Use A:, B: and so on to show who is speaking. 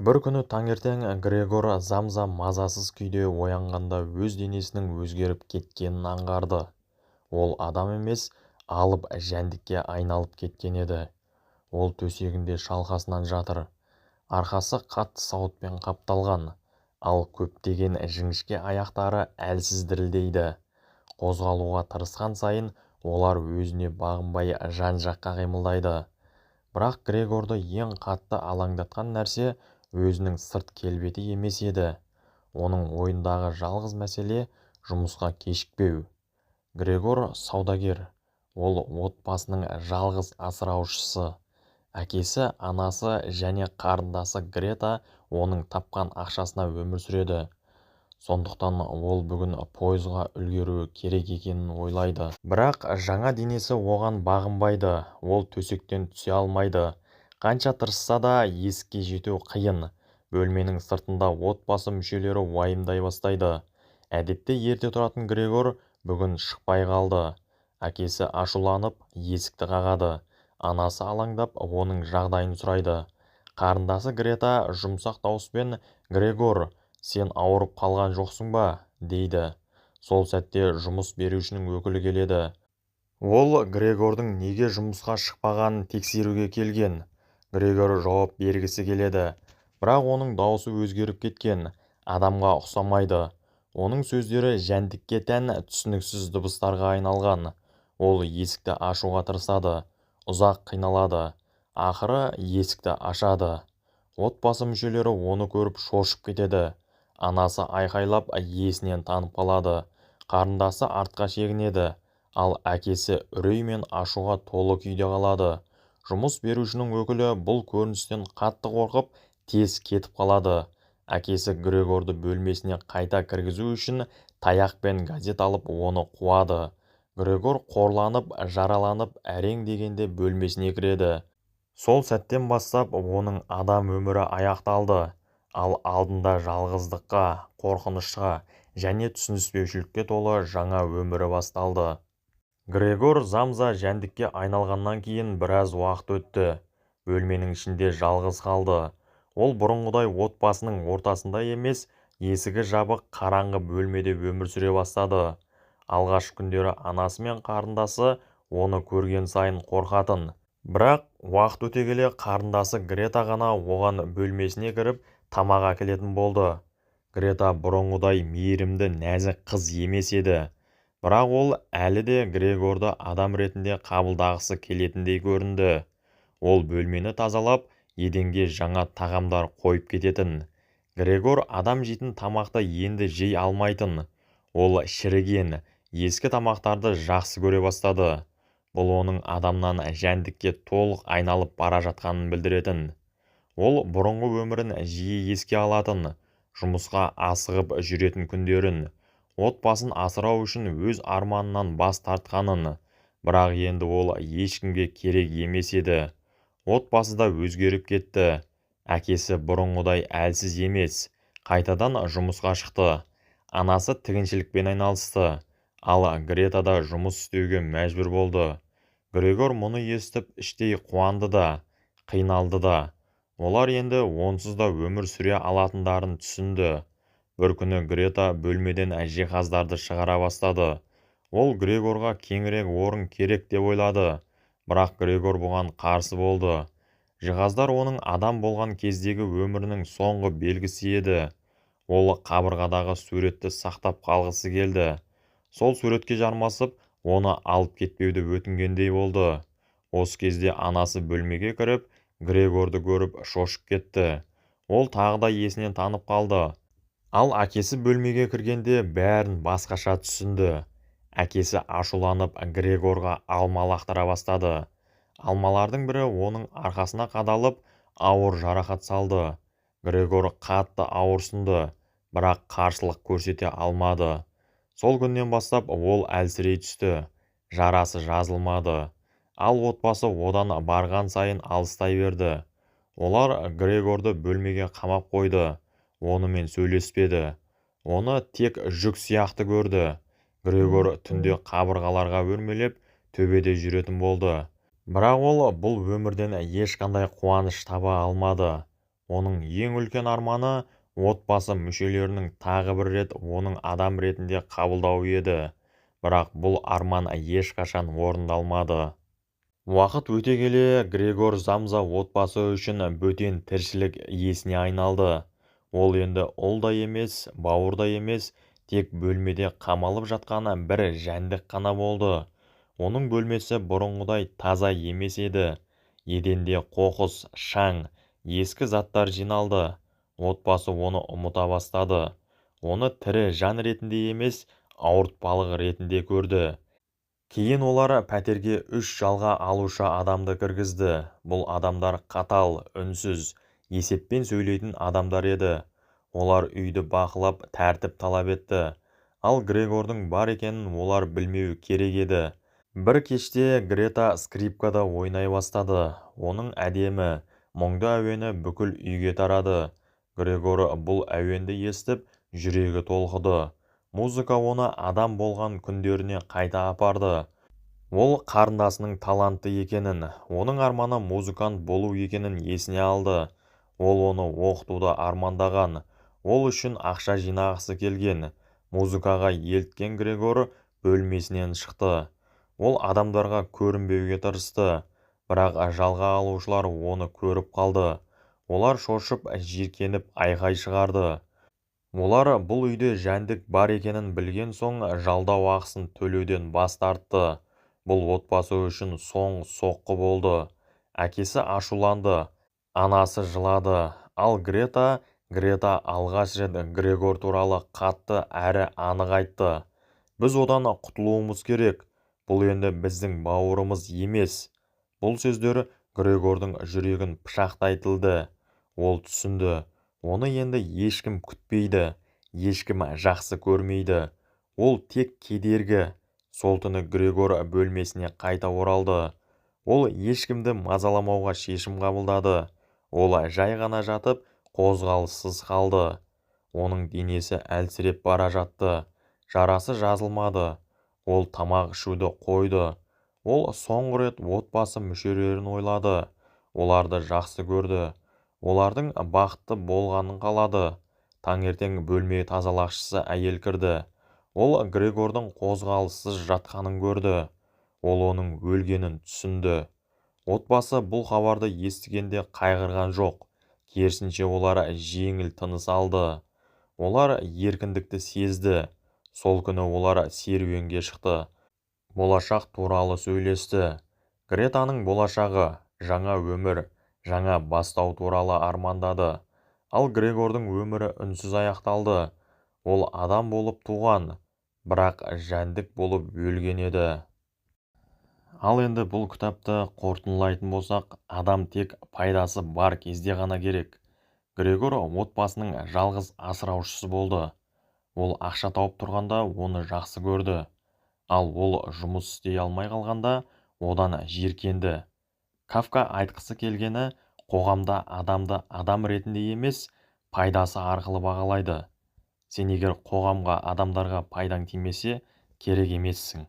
A: Бір күні таңертең Грегор зам-зам мазасыз күйде оянғанда өз денесінің өзгеріп кеткенін аңғарды. Ол адам емес, алып жәндікке айналып кеткен еді. Ол төсегінде шалқасынан жатыр. Арқасы қатты сауытпен қапталған, ал көптеген жіңішке аяқтары әлсіз дірілдейді. Қозғалуға тырысқан сайын олар өзіне бағынбай жан-жаққа қимылдайды. Бірақ Грегорды ең қатты алаңдатқан нәрсе өзінің сырт келбеті емес еді. Оның ойындағы жалғыз мәселе жұмысқа кешікпеу. Грегор саудагер. Ол отбасының жалғыз асыраушысы. Әкесі, анасы және қарындасы Грета оның тапқан ақшасына өмір сүреді. Сондықтан ол бүгін пойызға үлгеруі керек екенін ойлайды. Бірақ жаңа денесі оған бағынбайды, ол төсектен түсе алмайды. Қанша тырысса да есікке жету қиын. Бөлменің сыртында отбасы мүшелері уайымдай бастайды. Әдетте ерте тұратын Грегор бүгін шықпай қалды. Әкесі ашуланып есікті қағады. Анасы алаңдап оның жағдайын сұрайды. Қарындасы Грета жұмсақ дауыспен «Грегор, сен ауырып қалған жоқсың ба?» дейді. Сол сәтте жұмыс берушінің өкілі келеді. Ол Грегордың неге жұмысқа шықпағанын тексеруге келген. Грегор жауап бергісі келеді. Бірақ оның даусы өзгеріп кеткен. Адамға ұқсамайды. Оның сөздері жәндікке тән түсініксіз дыбыстарға айналған. Ол есікті ашуға тырысады. Ұзақ қиналады. Ақыры есікті ашады. Отбасы мүшелері оны көріп шошып кетеді. Анасы айқайлап есінен танып қалады. Қарындасы артқа шегінеді, ал әкесі үрей мен ашуға толы күйде қалады. Жұмыс берушінің өкілі бұл көріністен қатты қорқып, тез кетіп қалады. Әкесі Грегорды бөлмесіне қайта кіргізу үшін таяқ пен газет алып оны қуады. Грегор қорланып, жараланып, әрең дегенде бөлмесіне кіреді. Сол сәттен бастап оның адам өмірі аяқталды. Ал алдында жалғыздыққа, қорқынышқа және түсініспеушілікке толы жаңа өмірі басталды. Грегор замза жәндікке айналғаннан кейін біраз уақыт өтті. Бөлменің ішінде жалғыз қалды. Ол бұрынғыдай отбасының ортасында емес, есігі жабық қараңғы бөлмеде өмір сүре бастады. Алғаш күндері анасы мен қарындасы оны көрген сайын қорқатын. Бірақ уақыт өте келе қарындасы Грета ғана оған бөлмесіне кіріп тамақ әкелетін болды. Грета бұрынғыдай мейірімді нәзік қыз емес еді. Бірақ ол әлі де Грегорды адам ретінде қабылдағысы келетіндей көрінді. Ол бөлмені тазалап, еденге жаңа тағамдар қойып кететін. Грегор адам жейтін тамақты енді жей алмайтын. Ол шіріген, ескі тамақтарды жақсы көре бастады. Бұл оның адамнан жәндікке толық айналып бара жатқанын білдіретін. Ол бұрынғы өмірін жиі еске алатын, жұмысқа асығып жүретін күндерін, отбасын асырау үшін өз арманынан бас тартқанын. Бірақ енді ол ешкімге керек емес еді. Отбасы да өзгеріп кетті. Әкесі бұрынғыдай әлсіз емес, қайтадан жұмысқа шықты. Анасы тігіншілікпен айналысты, ал Грета да жұмыс істеуге мәжбүр болды. Грегор мұны естіп іштей қуанды да, қиналды да. Олар енді онсыз да өмір сүре алатындарын түсінді. Бір күні Грета бөлмеден жиһаздарды шығара бастады. Ол Грегорға кеңірек орын керек деп ойлады, бірақ Грегор бұған қарсы болды. Жиһаздар оның адам болған кездегі өмірінің соңғы белгісі еді. Ол қабырғадағы суретті сақтап қалғысы келді. Сол суретке жармасып, оны алып кетпеуді өтінгендей болды. Осы кезде анасы бөлмеге кіріп, Грегорды көріп шошып кетті. Ол тағы да есінен танып қалды. Ал әкесі бөлмеге кіргенде бәрін басқаша түсінді. Әкесі ашуланып Грегорға алма лақтыра бастады. Алмалардың бірі оның арқасына қадалып, ауыр жарақат салды. Грегор қатты ауырсынды, бірақ қарсылық көрсете алмады. Сол күннен бастап ол әлсірей түсті. Жарасы жазылмады. Ал отбасы одан барған сайын алыстай берді. Олар Грегорды бөлмеге қамап қойды. Онымен сөйлеспеді. Оны тек жүк сияқты көрді. Грегор түнде қабырғаларға өрмелеп, төбеде жүретін болды. Бірақ ол бұл өмірден ешқандай қуаныш таба алмады. Оның ең үлкен арманы отбасы мүшелерінің тағы бір рет оның адам ретінде қабылдауы еді. Бірақ бұл арман ешқашан орындалмады. Уақыт өте келе Грегор Замза отбасы үшін бөтен тіршілік иесіне айналды. Ол енді ұл да емес, бауыр да емес, тек бөлмеде қамалып жатқан бір жәндік қана болды. Оның бөлмесі бұрынғыдай таза емес еді. Еденде қоқыс, шаң, ескі заттар жиналды. Отбасы оны ұмыта бастады. Оны тірі жан ретінде емес, ауыртпалық ретінде көрді. Кейін олар пәтерге 3 жалға алушы адамды кіргізді. Бұл адамдар қатал, үнсіз, есеппен сөйлейтін адамдар еді. Олар үйді бақылап, тәртіп талап етті. Ал Грегордың бар екенін олар білмеу керек еді. Бір кеште Грета скрипкада ойнай бастады. Оның әдемі, мұңды әуені бүкіл үйге тарады. Грегор бұл әуенді естіп, жүрегі толқыды. Музыка оны адам болған күндеріне қайта апарды. Ол қарындасының талантты екенін, оның арманы музыкант болу екенін есіне алды. Ол оны оқытуды армандаған. Ол үшін ақша жинағысы келген. Музыкаға елткен Грегор бөлмесінен шықты. Ол адамдарға көрінбеуге тырысты. Бірақ жалға алушылар оны көріп қалды. Олар шошып, жиіркеніп айқай шығарды. Олар бұл үйде жәндік бар екенін білген соң жалдау ақысын төлеуден бас тартты. Бұл отбасы үшін соңғы соққы болды. Әкесі ашуланды, анасы жылады, ал Грета алғаш рет Грегор туралы қатты әрі анық айтты. Біз одан құтылуымыз керек. Бұл енді біздің бауырымыз емес. Бұл сөздер Грегордың жүрегін пышақтай тілді. Ол түсінді. Оны енді ешкім күтпейді, ешкім жақсы көрмейді. Ол тек кедергі. Сол түні Грегор бөлмесіне қайта оралды. Ол ешкімді мазаламауға шешім қабылдады. Ол жай ғана жатып, қозғалыссыз қалды. Оның денесі әлсіреп бара жатты. Жарасы жазылмады. Ол тамақ ішуді қойды. Ол соңғы рет отбасы мүшелерін ойлады. Оларды жақсы көрді. Олардың бақытты болғанын қалады. Таңертең бөлме тазалақшысы әйел кірді. Ол Грегордың қозғалыссыз жатқанын көрді. Ол оның өлгенін түсінді. Отбасы бұл хабарды естігенде қайғырған жоқ. Керісінше олар жеңіл тыныс алды. Олар еркіндікті сезді. Сол күні олар серуенге шықты. Болашақ туралы сөйлесті. Гретаның болашағы, жаңа өмір, жаңа бастау туралы армандады. Ал Грегордың өмірі үнсіз аяқталды. Ол адам болып туған, бірақ жәндік болып өлген еді. Ал енді бұл кітапты қорытындылайтын болсақ, адам тек пайдасы бар кезде ғана керек. Грегор отбасының жалғыз асыраушысы болды. Ол ақша тауып тұрғанда оны жақсы көрді. Ал ол жұмыс істей алмай қалғанда одан жиіркенді. Кафка айтқысы келгені қоғамда адамды адам ретінде емес, пайдасы арқылы бағалайды. Сен егер қоғамға адамдарға пайдаң тимесе, керек емессің.